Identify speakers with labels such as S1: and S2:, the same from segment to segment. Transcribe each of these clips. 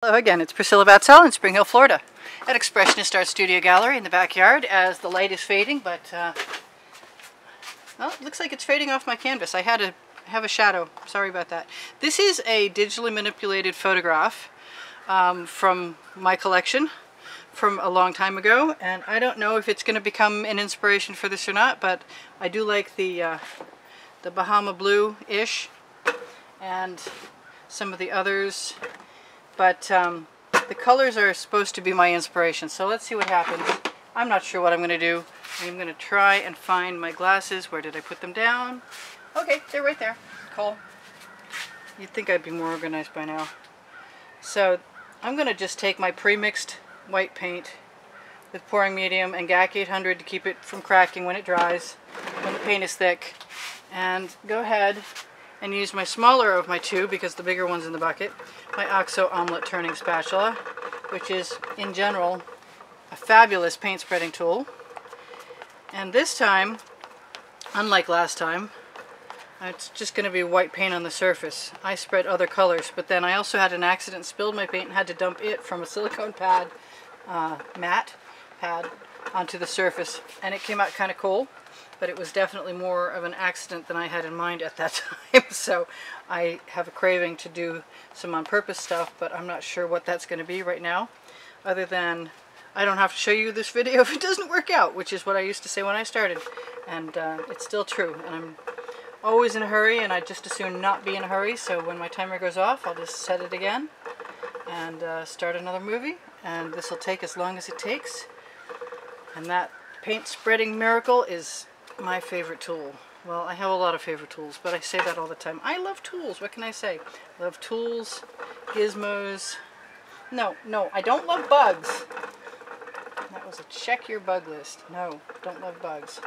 S1: Hello again, it's Priscilla Batzell in Spring Hill, Florida at Expressionist Art Studio Gallery in the backyard as the light is fading, but well, it looks like it's fading off my canvas. I had to have a shadow. Sorry about that. This is a digitally manipulated photograph from my collection from a long time ago, and I don't know if it's going to become an inspiration for this or not, but I do like the Bahama Blue-ish and some of the others. But the colors are supposed to be my inspiration, so let's see what happens. I'm not sure what I'm going to do. I'm going to try and find my glasses. Where did I put them down? Okay, they're right there. Cool. You'd think I'd be more organized by now. So I'm going to just take my pre-mixed white paint with pouring medium and GAC 800 to keep it from cracking when it dries, when the paint is thick, and go ahead and use my smaller of my two, because the bigger one's in the bucket, my OXO omelet turning spatula, which is in general a fabulous paint spreading tool. And this time, unlike last time, it's just going to be white paint on the surface. I spread other colors, but then I also had an accident, spilled my paint and had to dump it from a silicone pad, matte pad, onto the surface, and it came out kind of cool. But it was definitely more of an accident than I had in mind at that time. So I have a craving to do some on-purpose stuff, but I'm not sure what that's going to be right now. Other than, I don't have to show you this video if it doesn't work out, which is what I used to say when I started. And it's still true. And I'm always in a hurry, and I just as soon not be in a hurry. So when my timer goes off, I'll just set it again and start another movie. And this will take as long as it takes. And that paint spreading miracle is my favorite tool. Well, I have a lot of favorite tools, but I say that all the time. I love tools. What can I say? I love tools, gizmos. No, I don't love bugs. That was a check your bug list. No, don't love bugs.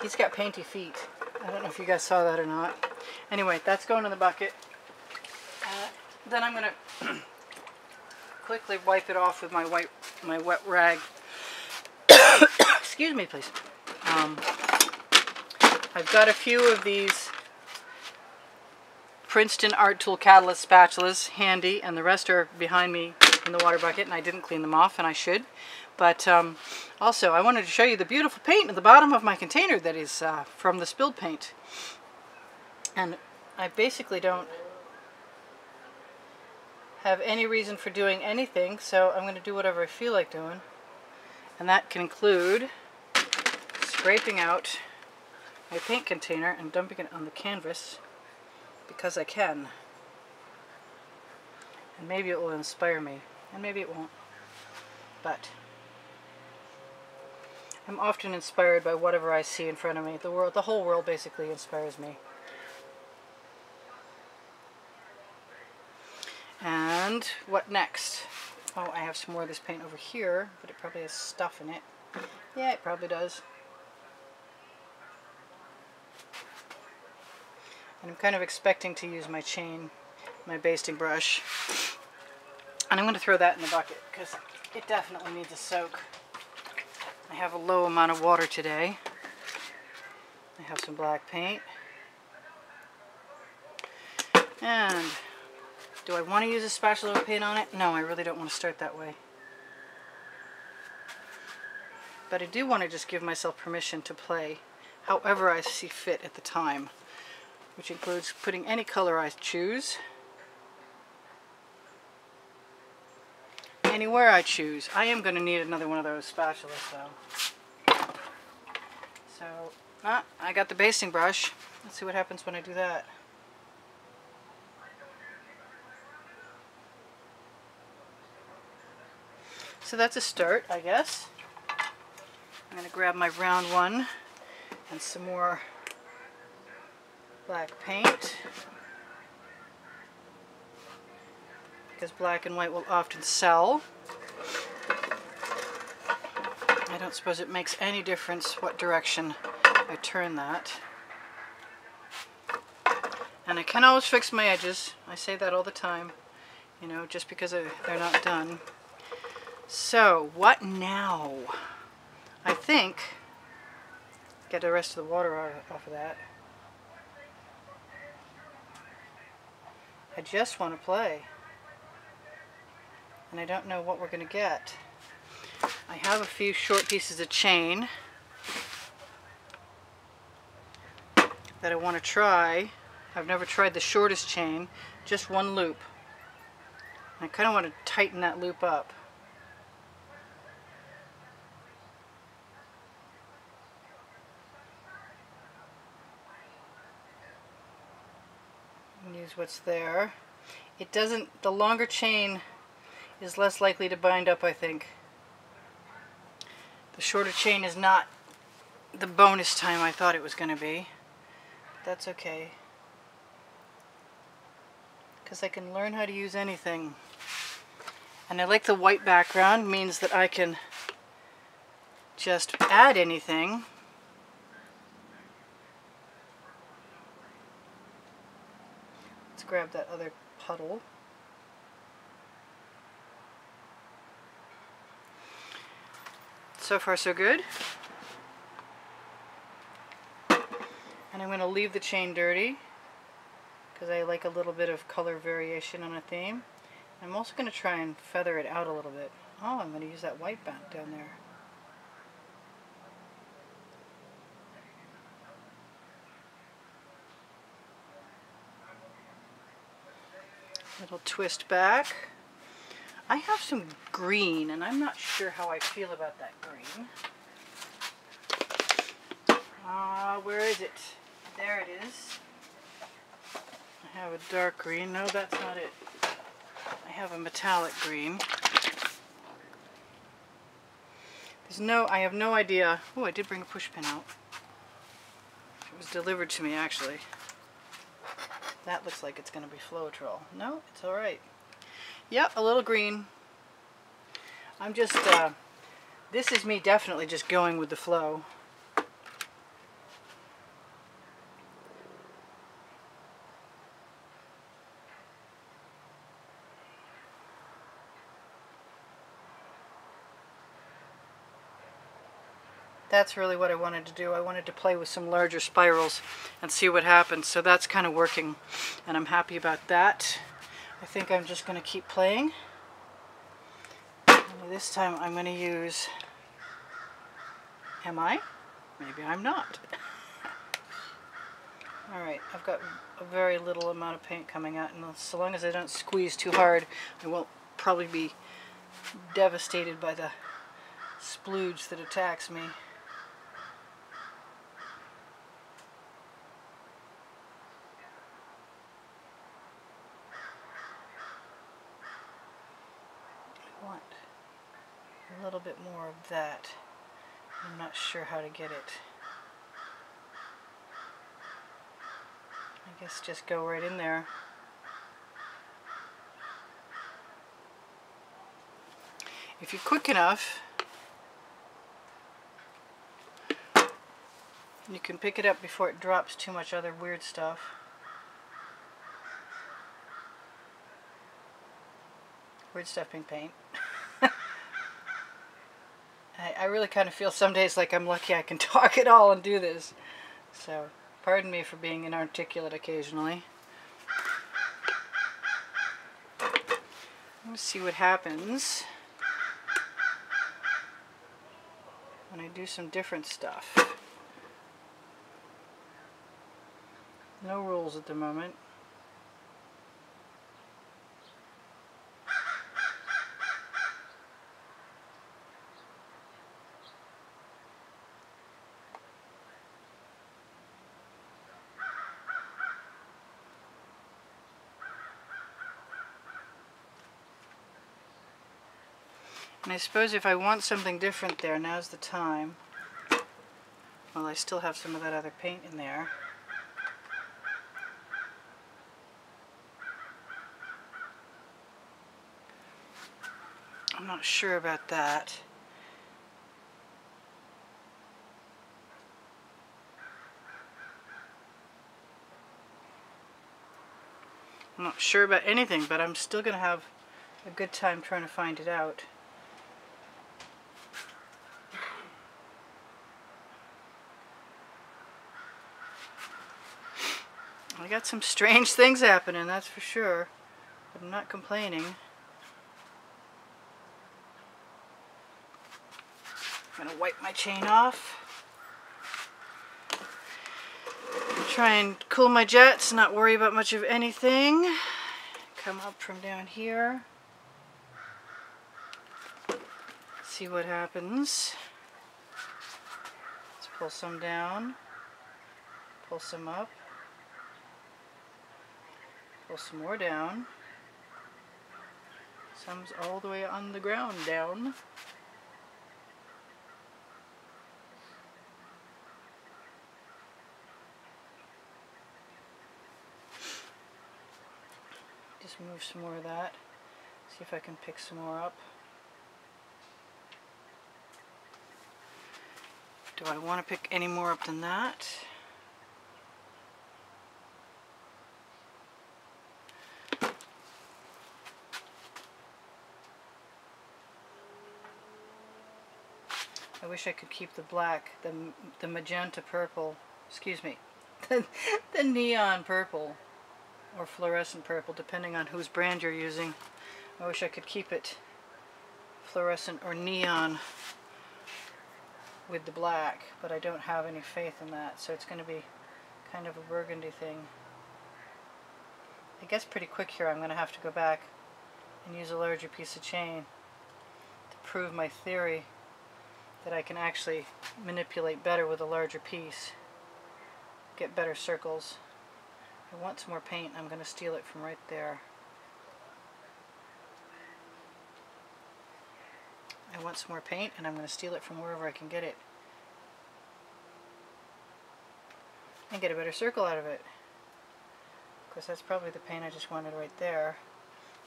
S1: He's got painty feet. I don't know if you guys saw that or not. Anyway, that's going in the bucket. Then I'm going to quickly wipe it off with my wet rag. Excuse me, please. I've got a few of these Princeton Art Tool Catalyst spatulas handy, and the rest are behind me in the water bucket, and I didn't clean them off, and I should. But also, I wanted to show you the beautiful paint at the bottom of my container that is from the spilled paint. And I basically don't have any reason for doing anything, so I'm going to do whatever I feel like doing. And that can include scraping out my paint container and dumping it on the canvas because I can. And maybe it will inspire me, and maybe it won't. But I'm often inspired by whatever I see in front of me. The whole world basically inspires me. And what next? Oh, I have some more of this paint over here, but it probably has stuff in it. Yeah, it probably does. And I'm kind of expecting to use my chain, my basting brush. And I'm going to throw that in the bucket because it definitely needs a soak. I have a low amount of water today. I have some black paint. And do I want to use a spatula with paint on it? No, I really don't want to start that way. But I do want to just give myself permission to play however I see fit at the time, which includes putting any color I choose, anywhere I choose. I am going to need another one of those spatulas though. So, I got the basting brush. Let's see what happens when I do that. So that's a start, I guess. I'm going to grab my round one and some more black paint, because black and white will often sell. I don't suppose it makes any difference what direction I turn that. And I can always fix my edges. I say that all the time, you know, just because they're not done. So, what now? I think, get the rest of the water off of that. I just want to play. and I don't know what we're going to get. I have a few short pieces of chain that I want to try. I've never tried the shortest chain, just one loop. I kind of want to tighten that loop up. And use what's there. It doesn't, the longer chain is less likely to bind up, I think. The shorter chain is not the bonus time I thought it was going to be. But that's okay, because I can learn how to use anything. And I like the white background, means that I can just add anything. Let's grab that other puddle. So far so good. And I'm going to leave the chain dirty because I like a little bit of color variation on a theme. I'm also going to try and feather it out a little bit. Oh, I'm going to use that white back down there. Little twist back. I have some green, and I'm not sure how I feel about that green. Where is it? There it is. I have a dark green. No, that's not it. I have a metallic green. I have no idea. Oh, I did bring a push pin out. It was delivered to me, actually. That looks like it's going to be Floetrol. No, it's alright. Yep, a little green. I'm just, this is me definitely just going with the flow. That's really what I wanted to do. I wanted to play with some larger spirals and see what happens. So that's kind of working, and I'm happy about that. I think I'm just going to keep playing. Only this time I'm going to use... Am I? Maybe I'm not. Alright, I've got a very little amount of paint coming out, and so long as I don't squeeze too hard, I won't probably be devastated by the splooge that attacks me. I want a little bit more of that. I'm not sure how to get it. I guess just go right in there. If you're quick enough, you can pick it up before it drops too much other weird stuff. Weird stuff being paint. I really kind of feel some days like I'm lucky I can talk at all and do this. So, pardon me for being inarticulate occasionally. Let's see what happens when I do some different stuff. No rules at the moment. And I suppose if I want something different there, now's the time. Well, I still have some of that other paint in there. I'm not sure about that. I'm not sure about anything, but I'm still going to have a good time trying to find it out. I got some strange things happening, that's for sure. But I'm not complaining. I'm going to wipe my chain off. Try and cool my jets, not worry about much of anything. Come up from down here. See what happens. Let's pull some down. Pull some up. Pull some more down. Some's all the way on the ground down. Just move some more of that. See if I can pick some more up. Do I want to pick any more up than that? I wish I could keep the black, the magenta purple, excuse me, the neon purple or fluorescent purple, depending on whose brand you're using. I wish I could keep it fluorescent or neon with the black, but I don't have any faith in that, so it's going to be kind of a burgundy thing. It gets pretty quick here. I'm going to have to go back and use a larger piece of chain to prove my theory that I can actually manipulate better with a larger piece, get better circles. I want some more paint. I'm going to steal it from right there. I want some more paint, and I'm going to steal it from wherever I can get it and get a better circle out of it. Of course, that's probably the paint I just wanted right there.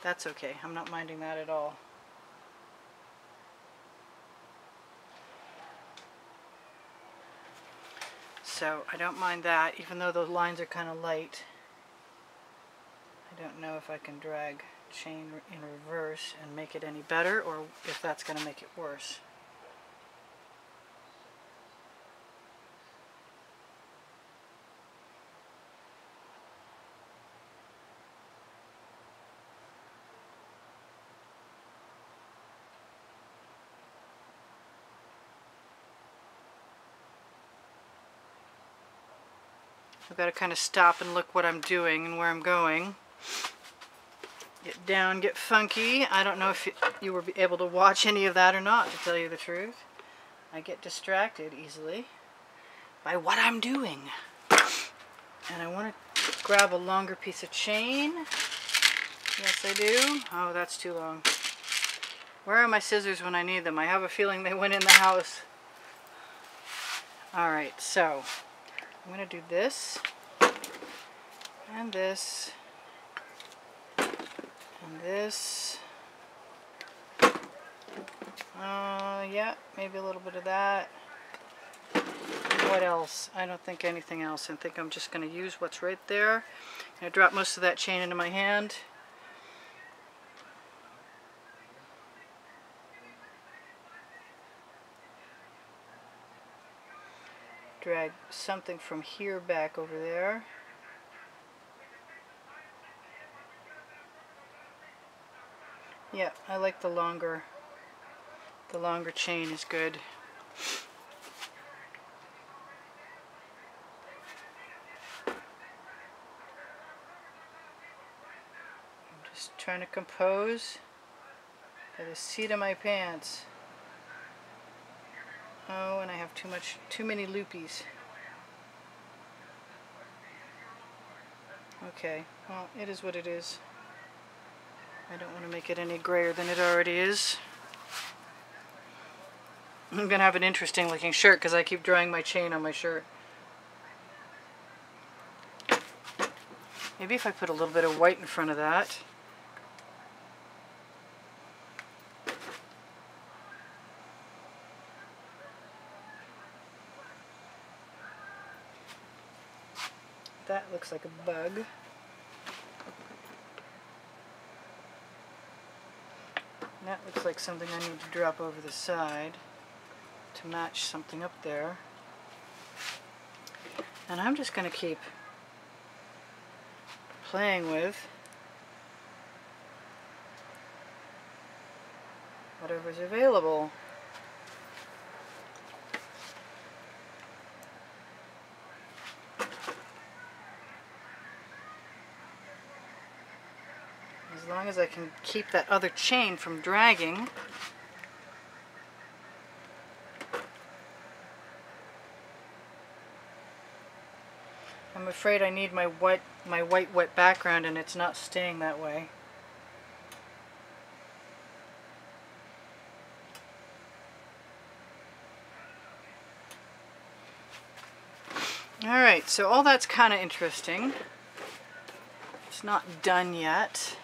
S1: That's okay. I'm not minding that at all. So I don't mind that, even though those lines are kind of light. I don't know if I can drag chain in reverse and make it any better, or if that's going to make it worse. I've got to kind of stop and look what I'm doing and where I'm going. Get down, get funky. I don't know if you were able to watch any of that or not, to tell you the truth. I get distracted easily by what I'm doing. And I want to grab a longer piece of chain. Yes, I do. Oh, that's too long. Where are my scissors when I need them? I have a feeling they went in the house. Alright, so I'm going to do this, and this, and this. Yeah, maybe a little bit of that. What else? I don't think anything else. I think I'm just going to use what's right there. I'm going to drop most of that chain into my hand. Drag something from here back over there. Yeah, I like the longer chain is good. I'm just trying to compose by the seat of my pants. Oh, and I have too many loopies. Okay, well, it is what it is. I don't want to make it any grayer than it already is. I'm going to have an interesting looking shirt because I keep drawing my chain on my shirt. Maybe if I put a little bit of white in front of that. That looks like a bug. That looks like something I need to drop over the side to match something up there. And I'm just going to keep playing with whatever's available. long as I can keep that other chain from dragging. I'm afraid I need my white wet background, and it's not staying that way. Alright, so all that's kind of interesting. It's not done yet.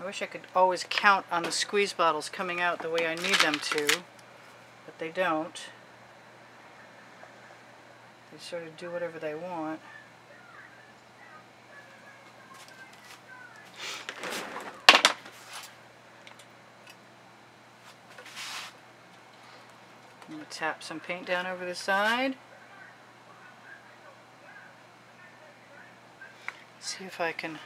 S1: I wish I could always count on the squeeze bottles coming out the way I need them to, but they don't. They sort of do whatever they want. I'm going to tap some paint down over the side. See if I can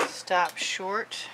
S1: stop short.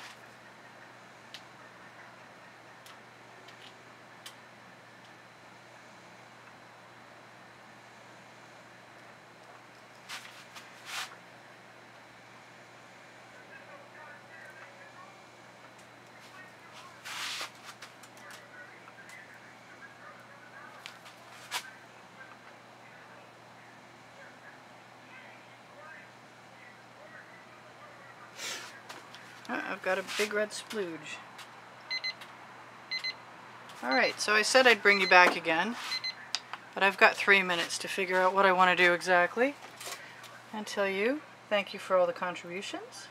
S1: I've got a big red splooge. Alright, so I said I'd bring you back again, but I've got 3 minutes to figure out what I want to do exactly and tell you thank you for all the contributions.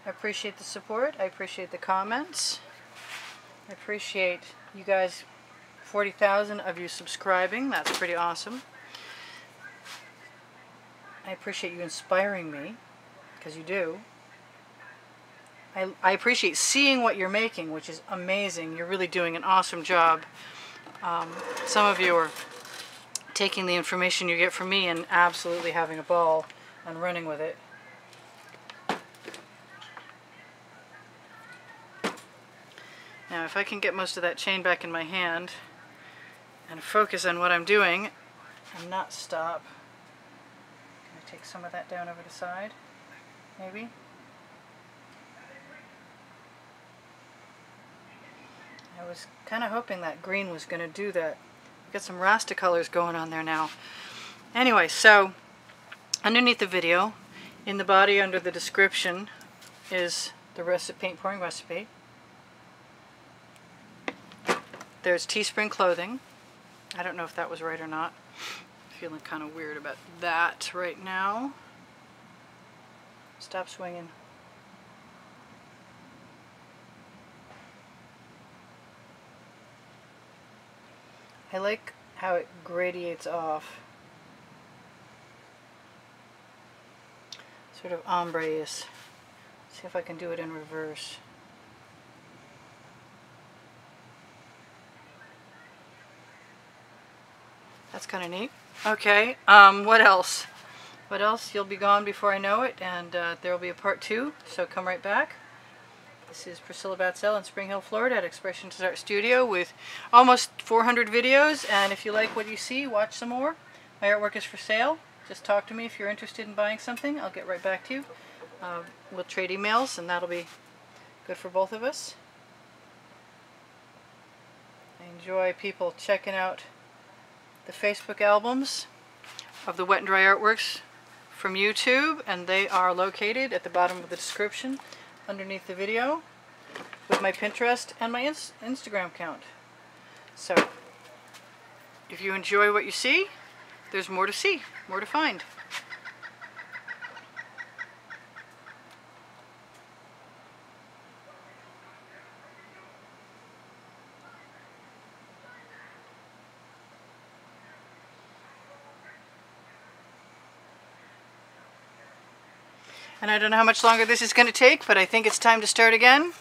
S1: I appreciate the support. I appreciate the comments. I appreciate you guys, 40,000 of you subscribing. That's pretty awesome. I appreciate you inspiring me, because you do. I appreciate seeing what you're making, which is amazing. You're really doing an awesome job. Some of you are taking the information you get from me and absolutely having a ball and running with it. Now, if I can get most of that chain back in my hand and focus on what I'm doing and not stop. Can I take some of that down over the side? Maybe? I was kind of hoping that green was going to do that. Got some Rasta colors going on there now. Anyway, so underneath the video, in the body under the description, is the paint pouring recipe. There's Teespring clothing. I don't know if that was right or not. I'm feeling kind of weird about that right now. Stop swinging. I like how it gradiates off. Sort of ombre-ish. See if I can do it in reverse. That's kind of neat. Okay, what else? What else? You'll be gone before I know it, and there will be a part 2, so come right back. This is Priscilla Batzell in Spring Hill, Florida at Expressionist Art Studio with almost 400 videos, and if you like what you see, watch some more. My artwork is for sale. Just talk to me if you're interested in buying something. I'll get right back to you. We'll trade emails, and that'll be good for both of us. I enjoy people checking out the Facebook albums of the wet and dry artworks from YouTube, and they are located at the bottom of the description underneath the video with my Pinterest and my Instagram account. So if you enjoy what you see, there's more to see, more to find. And I don't know how much longer this is going to take, but I think it's time to start again.